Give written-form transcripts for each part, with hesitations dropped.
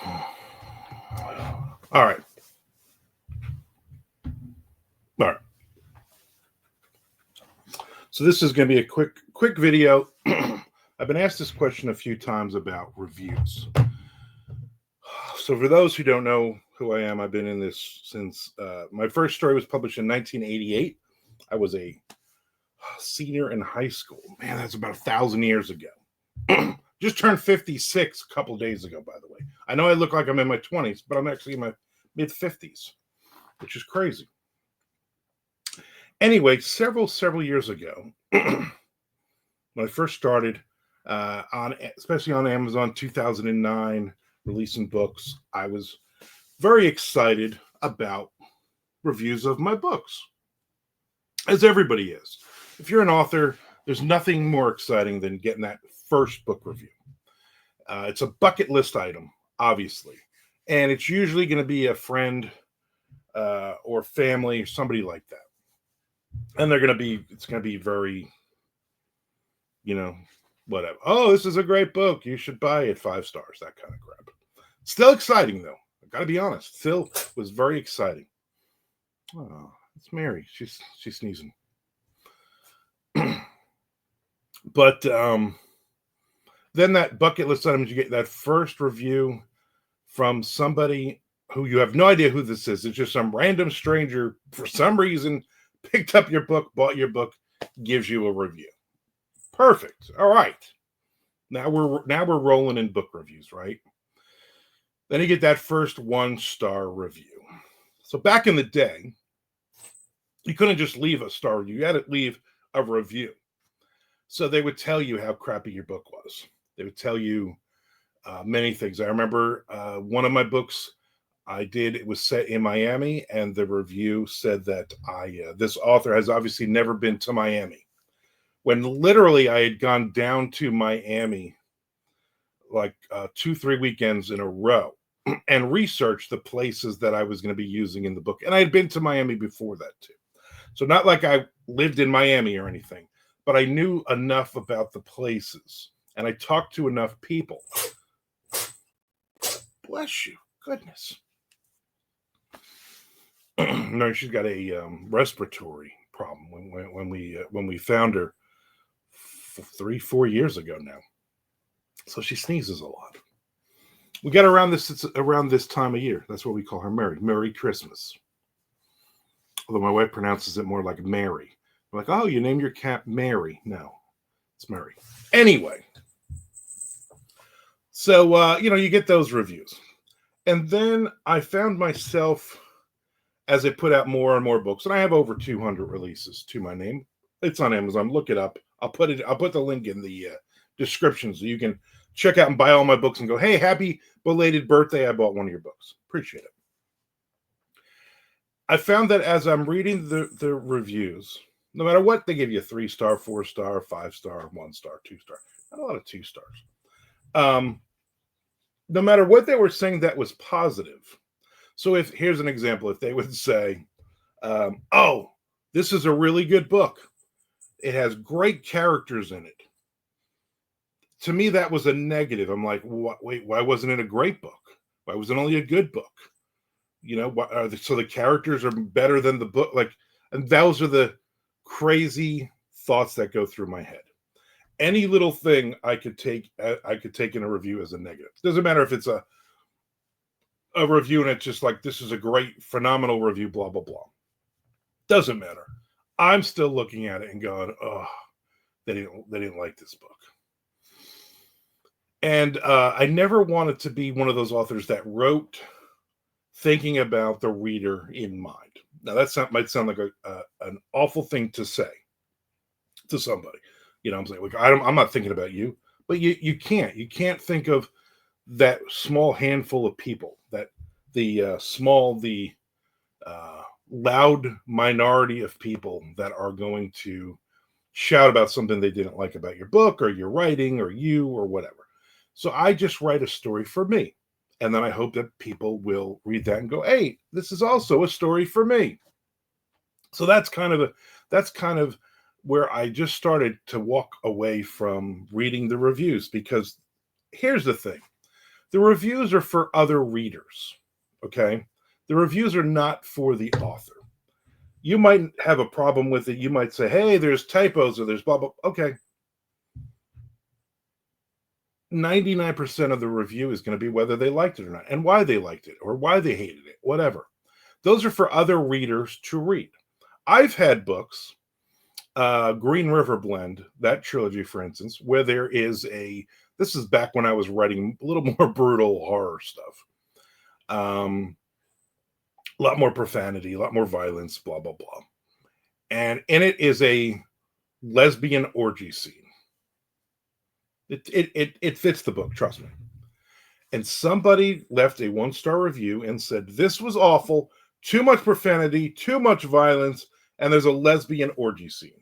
All right. All right. So this is going to be a quick video. I've been asked this question a few times about reviews. So for those who don't know who I am, I've been in this since my first story was published in 1988. I was a senior in high school. Man, that's about 1,000 years ago. Just turned 56 a couple days ago, by the way. I know I look like I'm in my 20s, but I'm actually in my mid 50s, which is crazy. Anyway, several years ago, when I first started especially on Amazon, 2009, releasing books, I was very excited about reviews of my books, as everybody is. If you're an author, there's nothing more exciting than getting that first book review. It's a bucket list item, obviously, and it's usually going to be a friend or family or somebody like that. And it's going to be very, whatever. Oh, this is a great book. You should buy it. 5 stars, that kind of crap. Still exciting, though. I got to be honest. Still was very exciting. Oh, it's Mary. She's sneezing. But then that bucket list item, you get that first review from somebody who you have no idea who this is. It's just some random stranger, for some reason, picked up your book, bought your book, gives you a review. Perfect. All right. Now we're rolling in book reviews, right? Then you get that first 1-star review. So back in the day, you couldn't just leave a star review. You had to leave a review. So they would tell you how crappy your book was. They would tell you many things. I remember one of my books it was set in Miami, and the review said that this author has obviously never been to Miami. When literally I had gone down to Miami like 2-3 weekends in a row and researched the places that I was going to be using in the book. And I had been to Miami before that too. So not like I lived in Miami or anything, but I knew enough about the places and I talked to enough people. Bless you. Goodness. No, she's got a respiratory problem when we found her 3-4 years ago now. So she sneezes a lot. We got around this time of year. That's what we call her, Mary. Merry Christmas. Although my wife pronounces it more like Mary. I'm like, oh, you named your cat Mary. No, it's Mary. Anyway. So, you get those reviews. And then I found myself, as I put out more and more books, and I have over 200 releases to my name. It's on Amazon. Look it up. I'll put the link in the description so you can check out and buy all my books and go, hey, happy belated birthday. I bought one of your books. Appreciate it. I found that as I'm reading the reviews, no matter what, they give you 3-star, 4-star, 5-star, 1-star, 2-star. Not a lot of 2 stars. No matter what they were saying that was positive. So here's an example. If they would say, oh, this is a really good book. It has great characters in it. To me, that was a negative. I'm like, wait, why wasn't it a great book? Why was it only a good book? So the characters are better than the book. And those are the crazy thoughts that go through my head. Any little thing I could take in a review as a negative. Doesn't matter if it's a review and it's just like, this is a great, phenomenal review, blah, blah, blah. Doesn't matter. I'm still looking at it and going, oh, they didn't like this book. And I never wanted to be one of those authors that wrote thinking about the reader in mind. Now, might sound like an awful thing to say to somebody. I'm saying, like, I'm not thinking about you, but you can't think of that small handful of people, that the loud minority of people that are going to shout about something they didn't like about your book or your writing or you or whatever. So I just write a story for me. And then I hope that people will read that and go, hey, this is also a story for me. So that's kind of where I just started to walk away from reading the reviews, because here's the thing. The reviews are for other readers. Okay. The reviews are not for the author. You might have a problem with it. You might say, hey, there's typos or there's blah, blah. Okay. 99% of the review is going to be whether they liked it or not and why they liked it or why they hated it, whatever. Those are for other readers to read. I've had books, Green River Blend, that trilogy, for instance, where there is this is back when I was writing a little more brutal horror stuff. A lot more profanity, a lot more violence, blah, blah, blah. And in it is a lesbian orgy scene. It fits the book, trust me. And somebody left a 1-star review and said, this was awful, too much profanity, too much violence, and there's a lesbian orgy scene.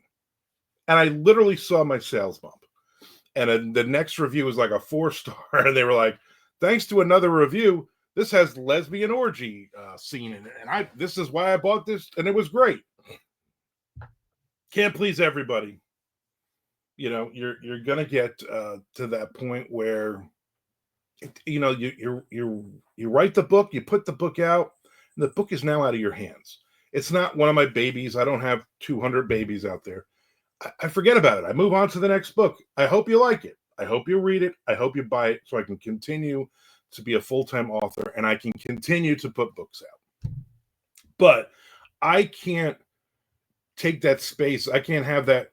And I literally saw my sales bump. And the next review was like a 4-star. And they were like, thanks to another review, this has lesbian orgy scene in it. And this is why I bought this. And it was great. Can't please everybody. You know, you're going to get to that point where, you know, you write the book, you put the book out, and the book is now out of your hands. It's not one of my babies. I don't have 200 babies out there. I forget about it. I move on to the next book. I hope you like it. I hope you read it. I hope you buy it so I can continue to be a full-time author and I can continue to put books out. But I can't take that space. I can't have that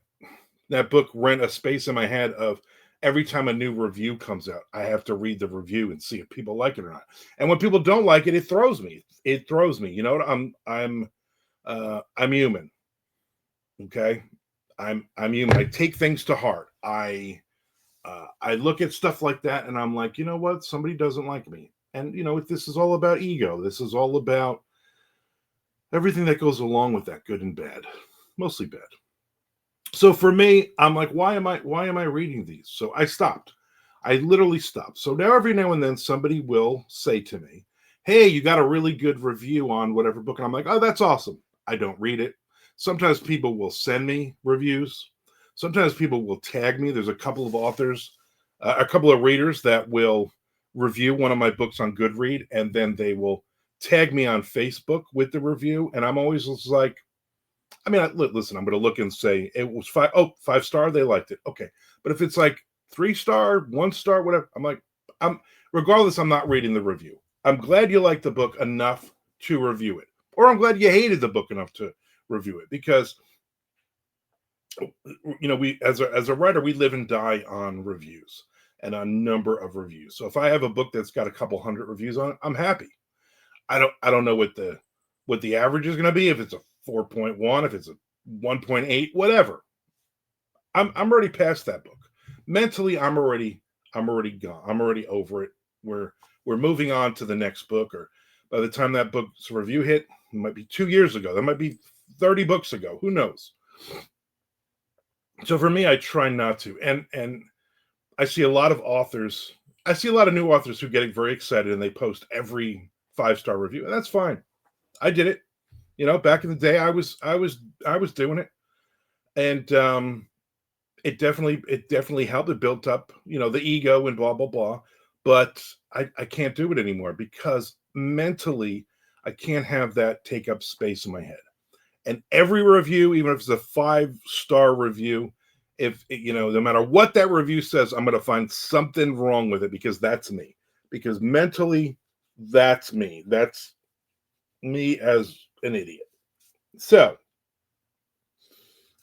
book rent a space in my head of every time a new review comes out, I have to read the review and see if people like it or not. And when people don't like it, it throws me. It throws me. You know what? I'm human. Okay. I'm human. I take things to heart. I look at stuff like that and I'm like, you know what? Somebody doesn't like me. And you know, this is all about ego. This is all about everything that goes along with that, good and bad, mostly bad. So for me, I'm like, why am I reading these? So I stopped. I literally stopped. So now every now and then somebody will say to me, hey, you got a really good review on whatever book. And I'm like, oh, that's awesome. I don't read it. Sometimes people will send me reviews. Sometimes people will tag me. There's a couple of authors, a couple of readers that will review one of my books on Goodread, and then they will tag me on Facebook with the review. And I'm always like, I mean, listen, I'm going to look and say it was 5-star. They liked it. Okay. But if it's like 3-star, 1-star, whatever, I'm like, regardless, I'm not reading the review. I'm glad you liked the book enough to review it. Or I'm glad you hated the book enough to review it, because you know, we as a writer, we live and die on reviews and a number of reviews. So if I have a book that's got a couple hundred reviews on it, I'm happy. I don't know what the average is going to be, if it's a 4.1, if it's a 1.8, whatever. I'm already past that book. Mentally, I'm already gone. I'm already over it. We're moving on to the next book, or by the time that book's review hit, it might be 2 years ago. That might be 30 books ago. Who knows? So for me, I try not to. And I see a lot of authors. I see a lot of new authors who get very excited and they post every 5-star review, and that's fine. I did it. You know, back in the day, I was doing it, and it definitely helped. It built up, you know, the ego and blah blah blah. But I can't do it anymore, because mentally I can't have that take up space in my head. And every review, even if it's a 5-star review, if you know, no matter what that review says, I'm going to find something wrong with it, because that's me. Because mentally, that's me. That's me as an idiot. So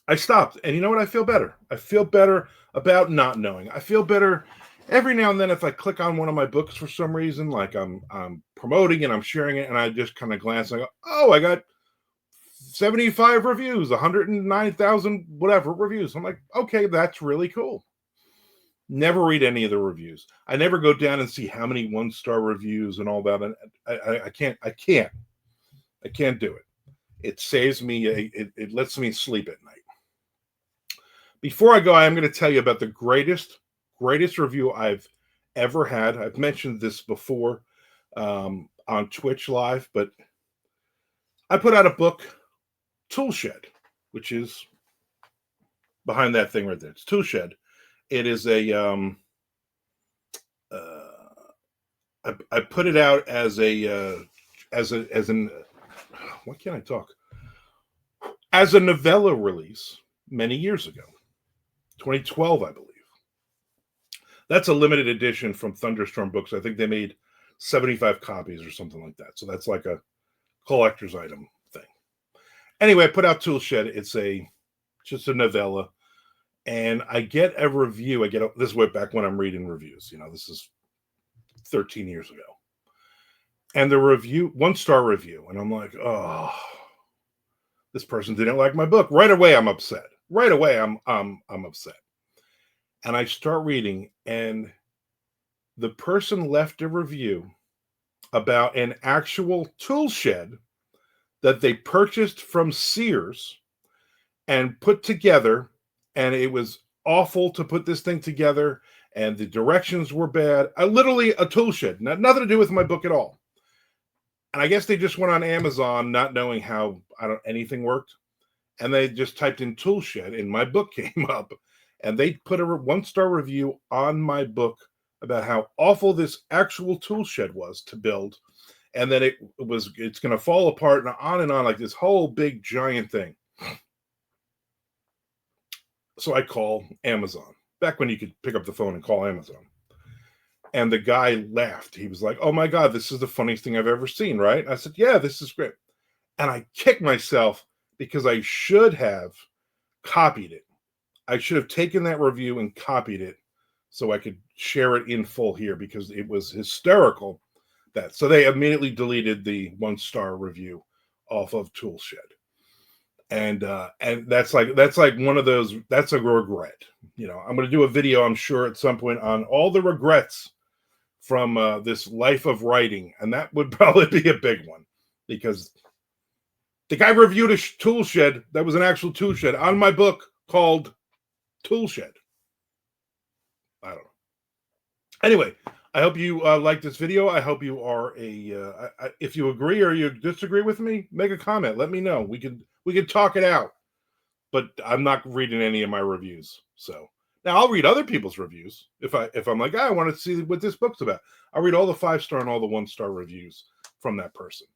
I stopped, and you know what? I feel better. I feel better about not knowing. I feel better every now and then if I click on one of my books for some reason, like I'm promoting and I'm sharing it, and I just kind of glance and I go, oh, I got 75 reviews, 109,000 whatever reviews. I'm like, okay, that's really cool. Never read any of the reviews. I never go down and see how many 1-star reviews and all that. And I can't do it. It saves me. It lets me sleep at night. Before I go, I'm going to tell you about the greatest review I've ever had. I've mentioned this before on Twitch Live, but I put out a book, Toolshed, which is behind that thing right there. It's Toolshed. It is a I put it out as a as an why can't I talk? As a novella release many years ago, 2012, I believe. That's a limited edition from Thunderstorm Books. I think they made 75 copies or something like that. So that's like a collector's item thing. Anyway, I put out Toolshed. It's just a novella, and I get a review. This is way back when I'm reading reviews. This is 13 years ago, and the review, 1-star review, and I'm like, oh, this person didn't like my book. Right away, I'm upset. Right away, I'm upset. And I start reading, and the person left a review about an actual tool shed that they purchased from Sears and put together, and it was awful to put this thing together, and the directions were bad. Literally a tool shed, nothing to do with my book at all. And I guess they just went on Amazon not knowing how anything worked, and they just typed in tool shed, and my book came up, and they put a 1-star review on my book about how awful this actual tool shed was to build, and then it's going to fall apart, and on like this whole big giant thing. So I call Amazon, back when you could pick up the phone and call Amazon. And the guy laughed. He was like, "Oh my God, this is the funniest thing I've ever seen," right? I said, "Yeah, this is great." And I kicked myself because I should have copied it. I should have taken that review and copied it so I could share it in full here, because it was hysterical. So they immediately deleted the 1-star review off of Toolshed. And that's like one of those, that's a regret. I'm going to do a video, I'm sure, at some point on all the regrets from this life of writing, and that would probably be a big one, because the guy reviewed a tool shed that was an actual tool shed on my book called Toolshed. I don't know. Anyway, I hope you like this video. I hope you are if you agree or you disagree with me, make a comment. Let me know. We could talk it out. But I'm not reading any of my reviews. So now I'll read other people's reviews if I'm like, I want to see what this book's about. I'll read all the 5-star and all the 1-star reviews from that person.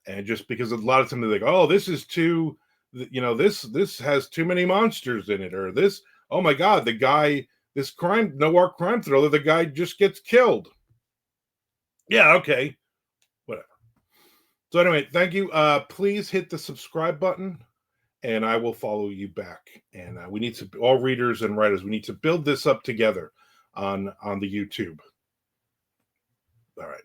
And just because a lot of times they're like, oh, this is too, this has too many monsters in it, or this, oh my God, the guy, this noir crime thriller, the guy just gets killed. Yeah, okay, whatever. So anyway, thank you. Please hit the subscribe button, and I will follow you back. And we need to, all readers and writers, we need to build this up together on the YouTube. All right.